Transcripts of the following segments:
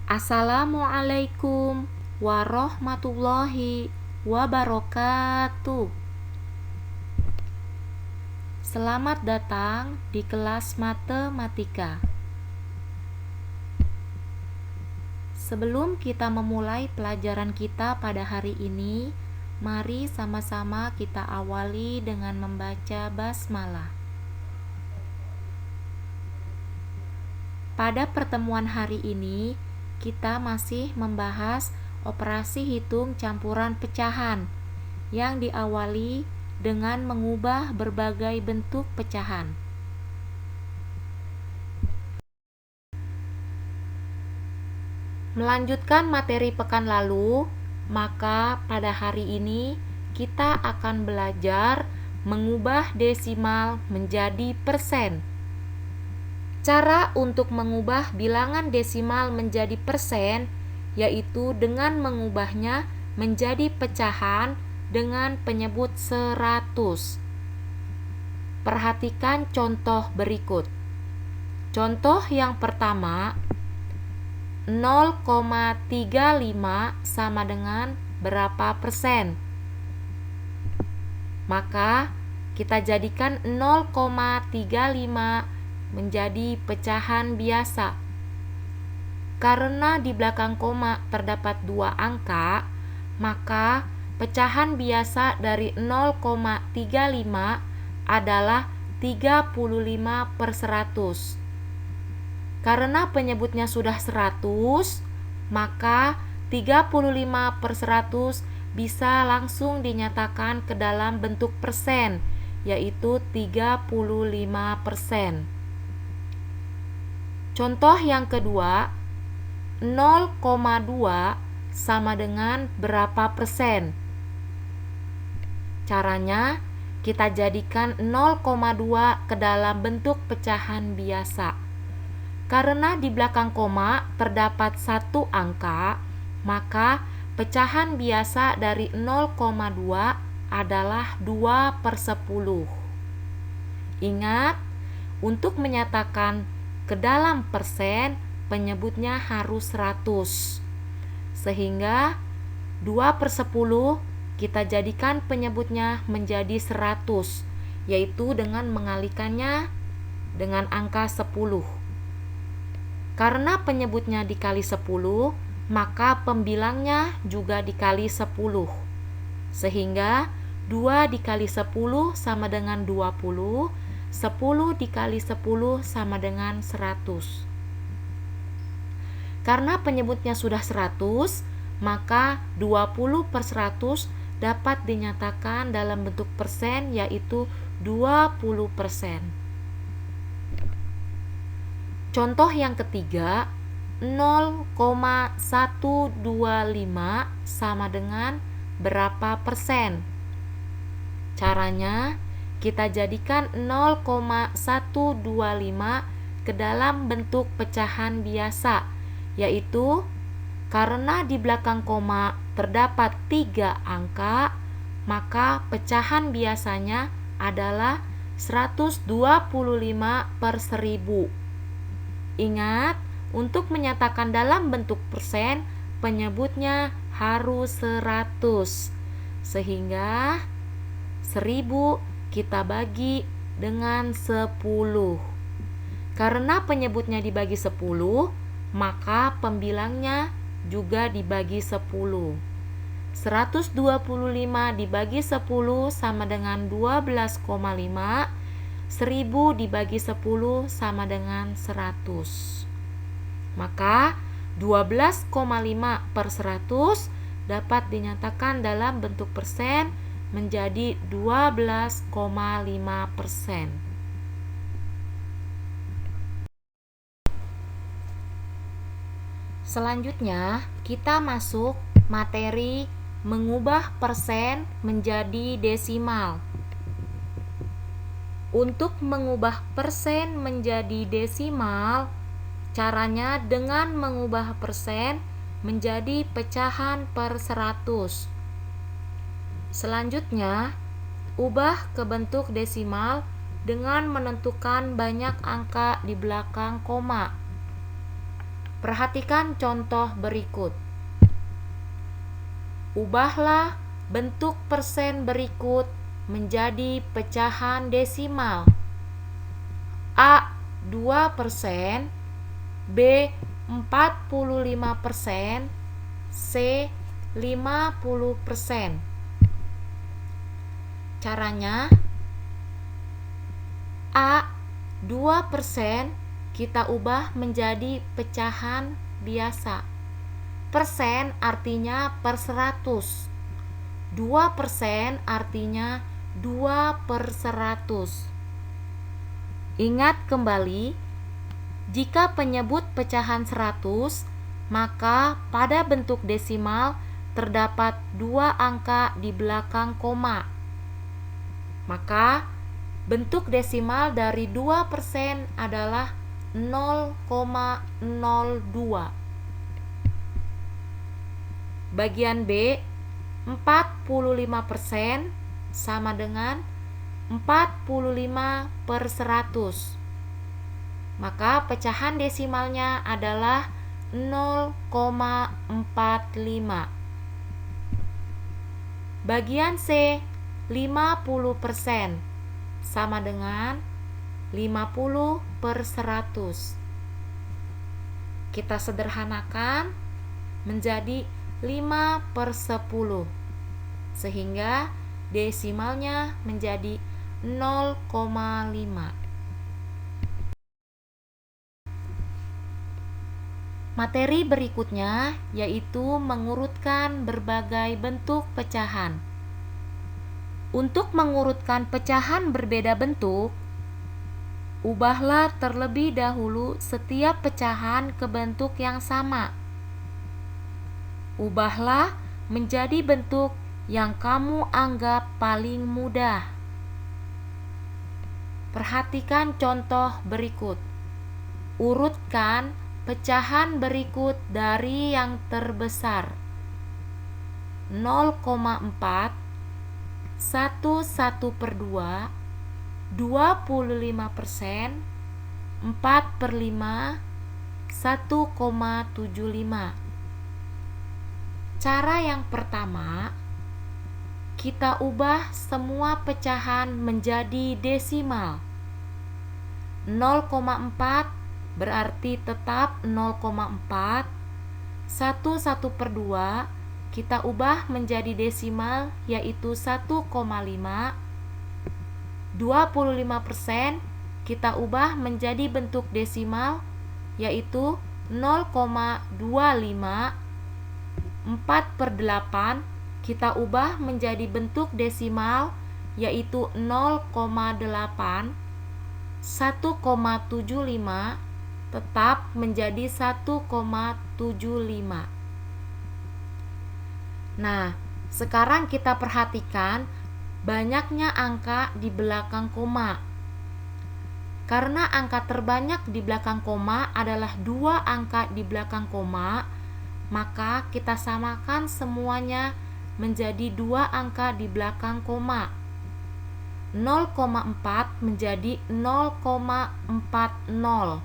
Assalamualaikum warahmatullahi wabarakatuh. Selamat datang di kelas matematika. Sebelum kita memulai pelajaran kita pada hari ini, mari sama-sama kita awali dengan membaca basmalah. Pada pertemuan hari ini, kita masih membahas operasi hitung campuran pecahan yang diawali dengan mengubah berbagai bentuk pecahan. Melanjutkan materi pekan lalu, maka pada hari ini kita akan belajar mengubah desimal menjadi persen. Cara untuk mengubah bilangan desimal menjadi persen yaitu dengan mengubahnya menjadi pecahan dengan penyebut 100. Perhatikan contoh berikut. Contoh yang pertama, 0,35 sama dengan berapa persen? Maka kita jadikan 0,35 menjadi pecahan biasa. Karena di belakang koma terdapat dua angka, maka pecahan biasa dari 0,35 adalah 35/100. Karena penyebutnya sudah 100, maka 35/100 bisa langsung dinyatakan ke dalam bentuk persen, yaitu 35%. Contoh yang kedua, 0,2 sama dengan berapa persen? Caranya, kita jadikan 0,2 ke dalam bentuk pecahan biasa. Karena di belakang koma terdapat satu angka, maka pecahan biasa dari 0,2 adalah 2/10. Ingat, untuk menyatakan ke dalam persen, penyebutnya harus 100. Sehingga 2/10 kita jadikan penyebutnya menjadi 100, yaitu dengan mengalikannya dengan angka 10. Karena penyebutnya dikali 10, maka pembilangnya juga dikali 10. Sehingga 2 dikali 10 sama dengan 20, 10 dikali 10 sama dengan 100. Karena penyebutnya sudah 100, maka 20/100 dapat dinyatakan dalam bentuk persen, yaitu 20%. Contoh yang ketiga, 0,125 sama dengan berapa persen? Caranya, kita jadikan 0,125 ke dalam bentuk pecahan biasa, yaitu karena di belakang koma terdapat 3 angka, maka pecahan biasanya adalah 125/1000. Ingat, untuk menyatakan dalam bentuk persen, penyebutnya harus 100. Sehingga 1000 kita bagi dengan 10. Karena penyebutnya dibagi 10, maka pembilangnya juga dibagi 10. 125 dibagi 10 sama dengan 12,5. 1000 dibagi 10 sama dengan 100. Maka 12,5/100 dapat dinyatakan dalam bentuk persen menjadi 12,5%. Selanjutnya, kita masuk materi mengubah persen menjadi desimal. Untuk mengubah persen menjadi desimal, caranya dengan mengubah persen menjadi pecahan per 100. Selanjutnya, ubah ke bentuk desimal dengan menentukan banyak angka di belakang koma. Perhatikan contoh berikut. Ubahlah bentuk persen berikut menjadi pecahan desimal. A 2%, B 45%, C 50%. Caranya, A 2% kita ubah menjadi pecahan biasa. Persen artinya per 100. 2% artinya 2/100. Ingat kembali, jika penyebut pecahan 100, maka pada bentuk desimal terdapat 2 angka di belakang koma. Maka bentuk desimal dari 2% adalah 0,02. Bagian B, 45% sama dengan 45/100. Maka pecahan desimalnya adalah 0,45. Bagian C, 50% sama dengan 50/100. Kita sederhanakan menjadi 5/10, sehingga desimalnya menjadi 0,5. Materi berikutnya yaitu mengurutkan berbagai bentuk pecahan. Untuk mengurutkan pecahan berbeda bentuk, ubahlah terlebih dahulu setiap pecahan ke bentuk yang sama. Ubahlah menjadi bentuk yang kamu anggap paling mudah. Perhatikan contoh berikut. Urutkan pecahan berikut dari yang terbesar. 0,4, 1/2, 25%, 4/5, 1,75. Cara yang pertama, kita ubah semua pecahan menjadi desimal. 0,4 berarti tetap 0,4. 1/2 kita ubah menjadi desimal yaitu 1,5. 25% kita ubah menjadi bentuk desimal yaitu 0,25. 4/8 kita ubah menjadi bentuk desimal yaitu 0,8. 1,75 tetap menjadi 1,75. Nah, sekarang kita perhatikan banyaknya angka di belakang koma. Karena angka terbanyak di belakang koma adalah 2 angka di belakang koma, maka kita samakan semuanya menjadi 2 angka di belakang koma. 0,4 menjadi 0,40.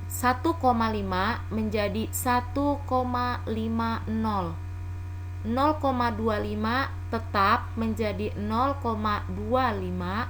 1,5 menjadi 1,50. 0,25 tetap menjadi 0,25.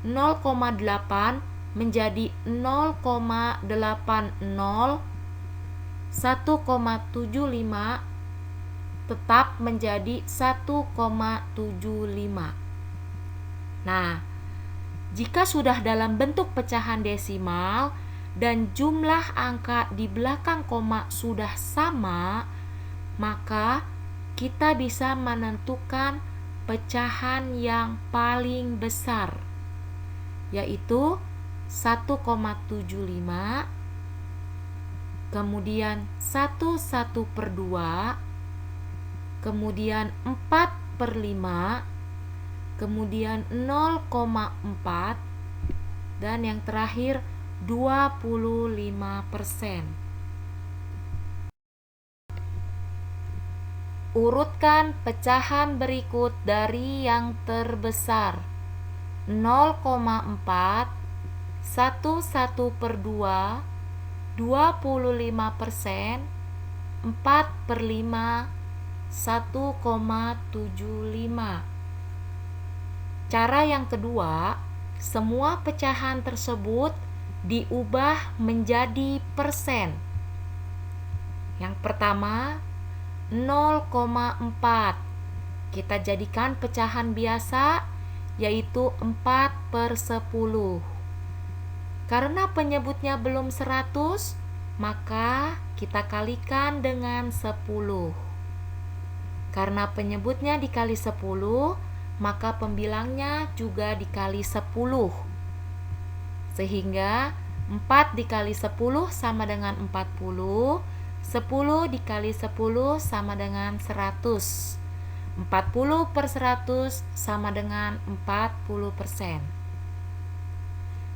0,8 menjadi 0,80. 1,75 tetap menjadi 1,75. Nah, jika sudah dalam bentuk pecahan desimal dan jumlah angka di belakang koma sudah sama, maka kita bisa menentukan pecahan yang paling besar, yaitu 1,75, kemudian 1/2, kemudian 4/5, kemudian 0,4, dan yang terakhir 25%. Urutkan pecahan berikut dari yang terbesar. 0,4, 1/2, 25%, 4/5, 1,75. Cara yang kedua, semua pecahan tersebut diubah menjadi persen. Yang pertama, 0,4. Kita jadikan pecahan biasa, yaitu 4/10. Karena penyebutnya belum 100, maka kita kalikan dengan 10. Karena penyebutnya dikali 10, maka pembilangnya juga dikali 10. Sehingga 4 dikali 10 sama dengan 40, 10 dikali 10 sama dengan 100. 40/100 sama dengan 40%.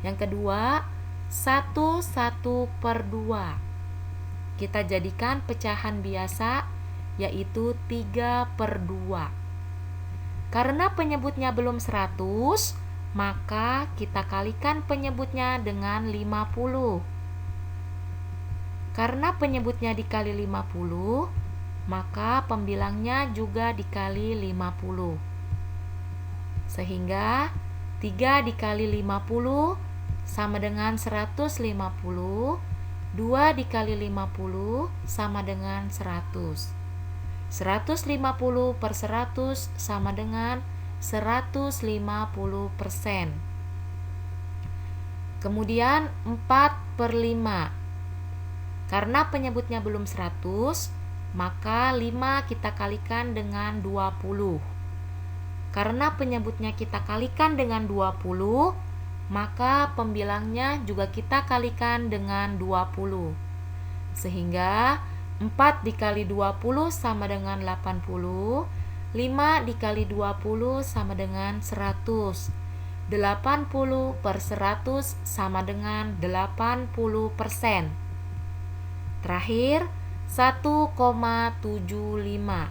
Yang kedua, 1/2. Kita jadikan pecahan biasa, yaitu 3/2. Karena penyebutnya belum 100, maka kita kalikan penyebutnya dengan 50. Karena penyebutnya dikali 50, maka pembilangnya juga dikali 50. Sehingga 3 dikali 50 sama dengan 150, 2 dikali 50 sama dengan 100. 150/100 sama dengan 150%. Kemudian 4/5. Karena penyebutnya belum 100, maka 5 kita kalikan dengan 20. Karena penyebutnya kita kalikan dengan 20, maka pembilangnya juga kita kalikan dengan 20. Sehingga 4 dikali 20 sama dengan 80, 5 dikali 20 sama dengan 100. 80/100 sama dengan 80%. Terakhir, 1,75.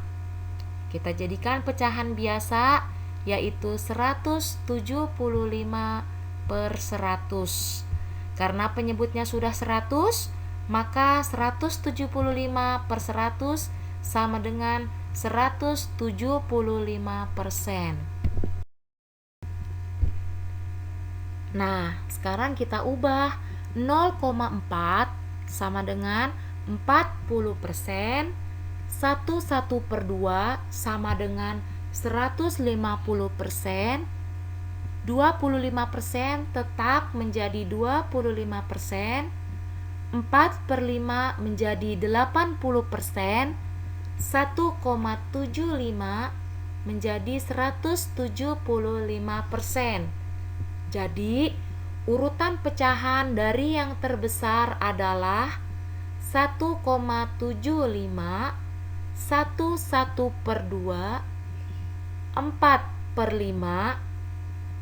Kita jadikan pecahan biasa, yaitu 175/100. Karena penyebutnya sudah 100, maka 175/100 sama dengan 175%. Nah, sekarang kita ubah 0,4 sama dengan 40%, 1/2 sama dengan 150%, 25% tetap menjadi 25%, 4/5 menjadi 80%, 1,75 menjadi 175%. Jadi, urutan pecahan dari yang terbesar adalah 1,75, 1/2, 4/5,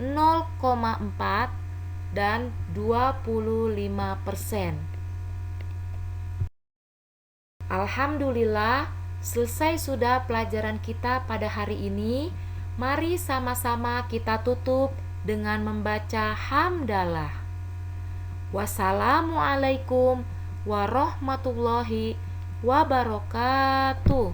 0,4, dan 25%. Alhamdulillah, selesai sudah pelajaran kita pada hari ini. Mari sama-sama kita tutup dengan membaca hamdalah. Wassalamualaikum warahmatullahi wabarakatuh.